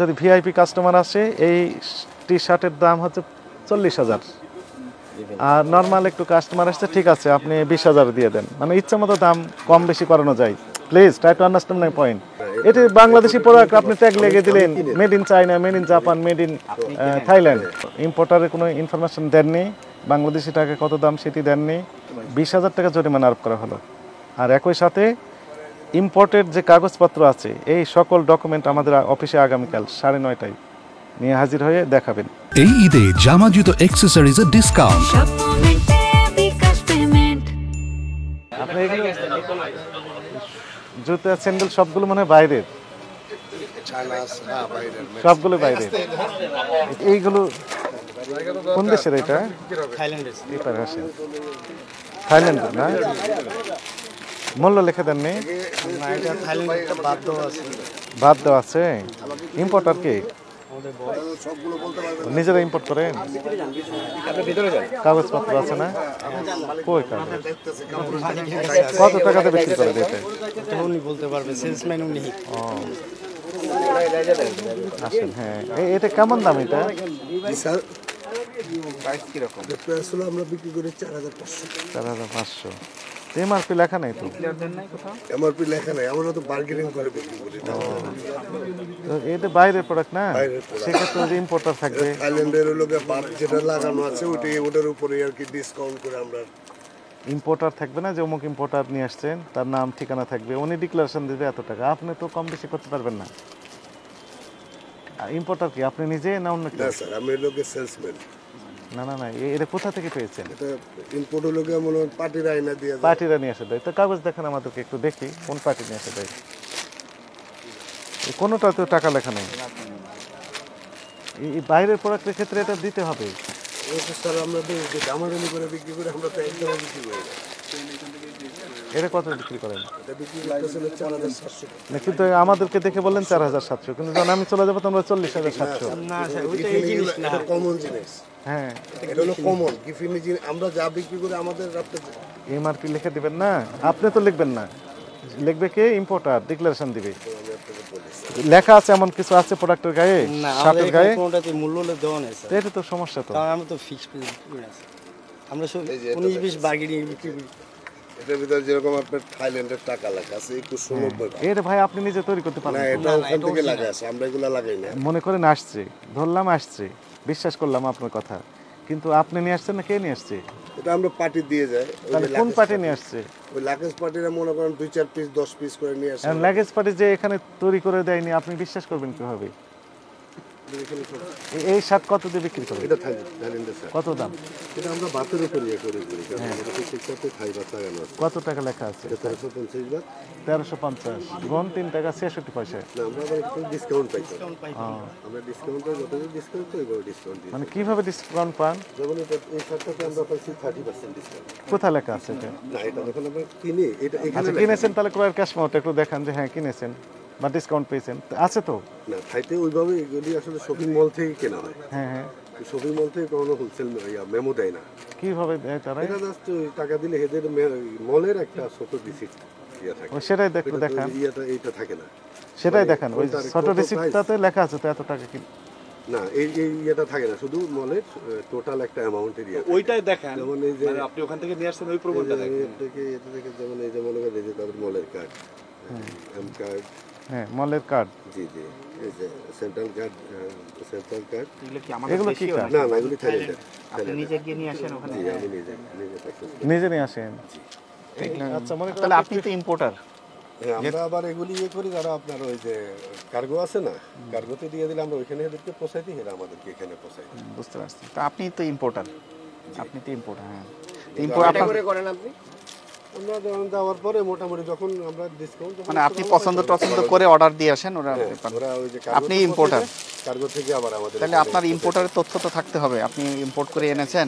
যদি VIP customer আসে এই টি শার্টের দাম হচ্ছে 40,000 আর নর্মাল একটু কাস্টমার আসছে ঠিক আছে আপনি 20,000 দিয়ে দেন মানে ইচ্ছা মতো দাম কম বেশি করানো যায় please try to understand my point এটি বাংলাদেশি প্রোডাক্ট আপনি ট্যাগ লাগিয়ে দিলেন made in China made in Japan made in Thailand ইম্পোর্টারের কোনো ইনফরমেশন দেননি বাংলাদেশি টাকা কত দাম সেটি দেননি 20,000 টাকা জরিমানা আরোপ করা হলো আর একই সাথে ইম্পোর্টেড যে কাগজপত্র আছে এই সকল ডকুমেন্ট আমাদের অফিসে আগামীকাল 9:30টায় নিয়ে হাজির হয়ে দেখাবেন এই ঈদে জামা জুতো অ্যাকসেসরিজের ডিসকাউন্ট আপনি জুতো স্যান্ডেল সবগুলো মনে হয় বাইরের সবগুলো বাইরের এইগুলো কোন দেশের এটা থাইল্যান্ডের না মূল্য লিখে দেননি বাদ দেওয়া আছে ইম্পোর্টার কি নিজেরা ইম্পোর্ট করেন কাগজপত্র আছে না কই কাগজ কত টাকাতে বিক্রি করে দিতে উনি বলতে পারবে সেলসম্যান উনি আসেন হ্যাঁ এটা কেমন দাম এটা আমরা বিক্রি করি 4,500 এমআরপি লেখা নাই তো এমআরপি লেখা নাই আমরা তো বার্গেনিং করে বিক্রি করি এটা বাইরের প্রোডাক্ট না সেক্ষেত্রে ইম্পোর্টার থাকবে থাইল্যান্ডের লোকে বাদ যেটা লাগানো আছে ওটার উপরে আর কি ডিসকাউন্ট করে আমরা ইম্পোর্টার থাকবে না যে অমুক ইম্পোর্টার নিয়ে আসছেন তার নাম ঠিকানা থাকবে উনি ডিক্লারেশন দেবে এত টাকা আপনি তো কম বেশি করতে পারবেন না ইম্পোর্টার কি আপনি নিজে না অন্য কেউ? না স্যার আমি লোকে সেলসম্যান না না না এটা কোথা থেকে পেয়েছেন এটা ইম্পোর্ট লোকে মনে হয় পার্টির আইনা দিয়ে পার্টিরা নিয়ে এসে দেয় তো কাগজ দেখেন আমাদেরকে একটু দেখি কোন পার্টি নিয়ে এসে দেয় কোনোটাতে টাকা লেখা নেই এই বাইরের প্রোডাক্টের ক্ষেত্রে এটা দিতে হবে স্যার আমরা দামাদামি করে বিক্রি করে আমরা তো একদম বিক্রি করি এটা কত বিক্রি করেন এটা বিক্রি করতেছিল 4,700 না কিন্তু আমাদেরকে দেখে বললেন 4,700 কিন্তু যখন আমি চলে যাবো তোমরা 40,700 না স্যার ওইটা এই জিনিস না এটা কমন জিনিস হ্যাঁ এটা হলো কমন গিফিনি জিনিস আমরা যা বিক্রি করি আমাদের রাখতে এমআরপি লিখে দিবেন না আপনি তো লিখবেন না লিখবে কে ইম্পোর্টার ডিক্লারেশন দিবে লেখা আছে এমন কিছু আছে প্রোডাক্টের গায়ে না শার্টের গায়ে কোনটাতে মূল্য দেওয়া নেই স্যার এটা তো সমস্যা তো কারণ আমরা তো ফিক্স প্রাইস বিক্রি করি আছে আমরা সব 19-20 বার্গেনিং বিক্রি করি এটার ভিতরে যেরকম আপনার থাইল্যান্ডের টাকা লেখা আছে 2190 এর ভাই আপনি নিজে তৈরি করতে না পারবেন এটা ওখান থেকে লাগা আছে আমরা এগুলা লাগাই না মনে করেন আসছে ধরলাম আসছে বিশ্বাস করলাম আপনার কথা কিন্তু আপনি নিয়ে আসছেন না কে নিয়ে আসছে এটা আমরা পার্টি দিয়ে যাই তাহলে কোন পার্টি নিয়ে আসছে ওই লাগেজ পার্টিরা মনে করেন 2-4 পিস 10 পিস করে নিয়ে আসে এখন লাগেজ পার্টি যে এখানে তৈরি করে দেয়নি আপনি বিশ্বাস করবেন কিভাবে এই শার্ট কত দিয়ে বিক্রি করবেন এটা থাইল্যান্ডের স্যার কত দাম এটা আমরা বাতের উপর ইয়ে করে করি কারণ আমাদের ঠিকঠাক থাই বাত লাগানো আছে কত টাকা লেখা আছে এটা 350 বাত 1350 গুণ 3 টাকা 66 পয়সা না আমরা আবার একটু ডিসকাউন্ট পাই আমরা ডিসকাউন্ট পাই যত ডিসকাউন্ট পাই ওই ডিসকাউন্ট দিই মানে কিভাবে ডিসকাউন্ট পান যেমন এটা এই শার্টটাতে আমরা পাইছি 30% ডিসকাউন্ট কোথায় লেখা আছে এটা না এটা যখন আমরা কিনি এটা এখানে আচ্ছা কিনেছেন তাহলে ক্রয়ের ক্যাশ মেমোটা একটু দেখান যে হ্যাঁ কিনেছেন বা ডিসকাউন্ট পেয়েছেন আছে তো না থাইতে ওইভাবে এগুলি আসলে শপিং মল থেকে কেনা হয় হ্যাঁ হ্যাঁ শপিং মল থেকে কোনো হোলসেল মেমো দেয় না কিভাবে দেয় তারা এটা জাস্ট টাকা দিলে এদের মলের একটা ছোট রিসিপ্ট ইয়া থাকে ও সেটাই একটু দেখান ইয়াটা এইটা থাকে না সেটাই দেখান ওই ছোট রিসিপ্টটাতে লেখা আছে তো এত টাকা কি না এই ইয়েটা থাকে না শুধু মলের টোটাল একটা অ্যামাউন্টের ইয়ে ওইটাই দেখেন যেমন এই যে আপনি ওখান থেকে নিয়ে আসছেন ওই প্রমাণটা দেখেন এটা থেকে যেমন এই যে মনে করেন এই যে তাদের মলের কার্ড এম কার্ড হ্যাঁ মলের কার্ড জি জি এই যে সেন্ট্রাল কার্ড এগুলো কি আমাদের এগুলো কি দেশীয় কার্ড না না এগুলি থাইল্যান্ডের আপনি নিজে গিয়ে নিয়ে আসেন ওখানে জি আমি নিজে প্র্যাকটিস নিজে নিয়ে আসেন আচ্ছা মনে করেন তাহলে আপনি তো ইম্পোর্টার আমরা আবার এগুলি ইয়ে করি যারা আপনার ওই যে কার্গো আছে না কার্গোতে দিয়ে দিলে আমরা ওইখানে এদেরকে পৌঁছাই দিই এরা আমাদেরকে এখানে পৌঁছাই দিই বুঝতে পারছি তো আপনি তো ইম্পোর্টার আপনি তো ইম্পোর্টার হ্যাঁ করেন আপনি আমরা যখন যাওয়ার পরে মোটামুটি যখন আমরা ডিসকাউন্ট মানে আপনি পছন্দ করে অর্ডার দিয়ে আসেন ওরা ওরা ওই যে আপনি ইম্পোর্টার কার্গো থেকে আবার আমাদের তাহলে আপনার ইম্পোর্টারের তথ্য তো থাকতে হবে আপনি ইম্পোর্ট করে এনেছেন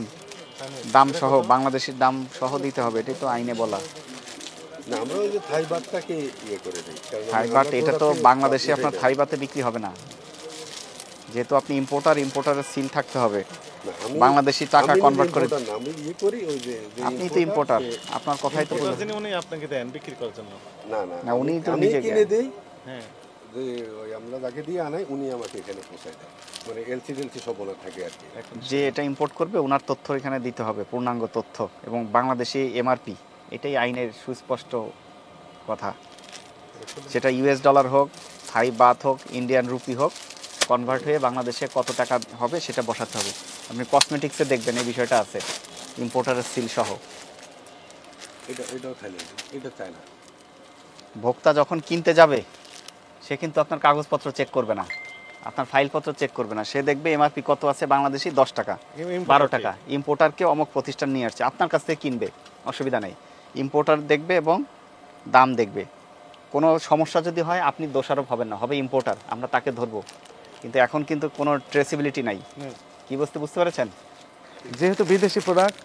দাম সহ বাংলাদেশের দাম সহ দিতে হবে এটাই তো আইনে বলা না আমরা ওই যে থাই বাতটাকে ইয়ে করে দিই থাই বাট এটা তো বাংলাদেশে আপনার থাই বাতে বিক্রি হবে না যেহেতু আপনি ইম্পোর্টারের সিল থাকতে হবে বাংলাদেশি টাকা কনভার্ট করে আমি ইয়ে করি ওই যে আপনি তো ইম্পোর্টার আপনার কথাই তো বলছেন উনি আপনাকে দেন বিক্রি করার জন্য না না না উনি তো আমি নিজে কিনে দেই হ্যাঁ যে ওই আমরা যাকে দিয়ে আনাই উনি আমাকে এখানে পৌঁছায় দেয়, মানে এলসি সব ওনার থাকে আর কি। যে এটা ইম্পোর্ট করবে ওনার তথ্য এখানে দিতে হবে, পূর্ণাঙ্গ তথ্য, এবং বাংলাদেশে এমআরপি, এটাই আইনের সুস্পষ্ট কথা। সেটা ইউএস ডলার হোক, থাই বাত হোক, ইন্ডিয়ান রুপি হোক, কনভার্ট হয়ে বাংলাদেশে কত টাকা হবে সেটা বসাতে হবে। আপনি কসমেটিক্সে দেখবেন এই বিষয়টা আছে, ইম্পোর্টারের সিল সহ। এটাও থাইল্যান্ড, এটা চায়না। ভোক্তা যখন কিনতে যাবে সে কিন্তু আপনার কাগজপত্র চেক করবে না, আপনার ফাইলপত্র চেক করবে না, সে দেখবে এমআরপি কত আছে বাংলাদেশি 10 টাকা, 12 টাকা। ইম্পোর্টারকে অমুক প্রতিষ্ঠান নিয়ে আসছে, আপনার কাছ থেকে কিনবে, অসুবিধা নেই। ইম্পোর্টার দেখবে এবং দাম দেখবে। কোনো সমস্যা যদি হয় আপনি দোষারোপ হবেন না, হবে ইম্পোর্টার, আমরা তাকে ধরবো। কিন্তু এখন কিন্তু কোনো ট্রেসিবিলিটি নাই। কি বুঝতে পেরেছেন? যেহেতু বিদেশি প্রোডাক্ট,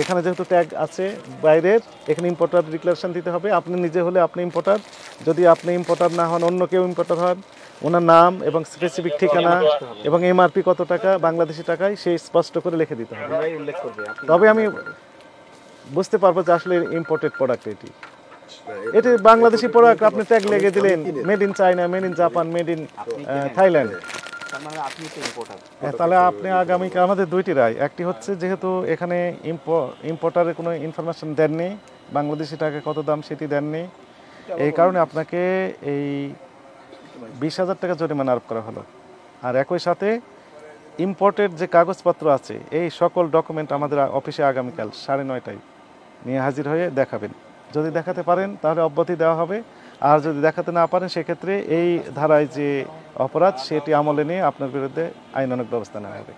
এখানে যেহেতু ট্যাগ আছে বাইরের, এখানে ইম্পোর্টার ডিক্লারেশন দিতে হবে। আপনি নিজে হলে আপনি ইম্পোর্টার, যদি আপনি ইম্পোর্টার না হন, অন্য কেউ ইম্পোর্টার হন, ওনার নাম এবং স্পেসিফিক ঠিকানা এবং এমআরপি কত টাকা বাংলাদেশি টাকায় সেই স্পষ্ট করে লিখে দিতে হবে। উল্লেখ করবে, তবে আমি বুঝতে পারবো যে আসলে ইম্পোর্টেড প্রোডাক্ট এটি বাংলাদেশি প্রোডাক্ট। আপনি ট্যাগ লেগে দিলেন made in China, made in Japan, made in Thailand, আপনি তো ইম্পোর্টার। তাহলে আপনি আগামীকে আমাদের দুইটি রায়। একটি হচ্ছে যেহেতু এখানে ইম্পোর্টারের কোনো ইনফরমেশন দেননি, বাংলাদেশি টাকা কত দাম সেটি দেননি, এই কারণে আপনাকে এই 20,000 টাকা জরিমানা আরোপ করা হলো। আর একই সাথে ইম্পোর্টেড যে কাগজপত্র আছে এই সকল ডকুমেন্ট আমাদের অফিসে আগামীকাল 9:30টায় নিয়ে হাজির হয়ে দেখাবেন। যদি দেখাতে পারেন তাহলে অব্যাহতি দেওয়া হবে, আর যদি দেখাতে না পারেন সেক্ষেত্রে এই ধারায় যে অপরাধ সেটি আমলে নিয়ে আপনার বিরুদ্ধে আইনানুগ ব্যবস্থা নেওয়া হবে।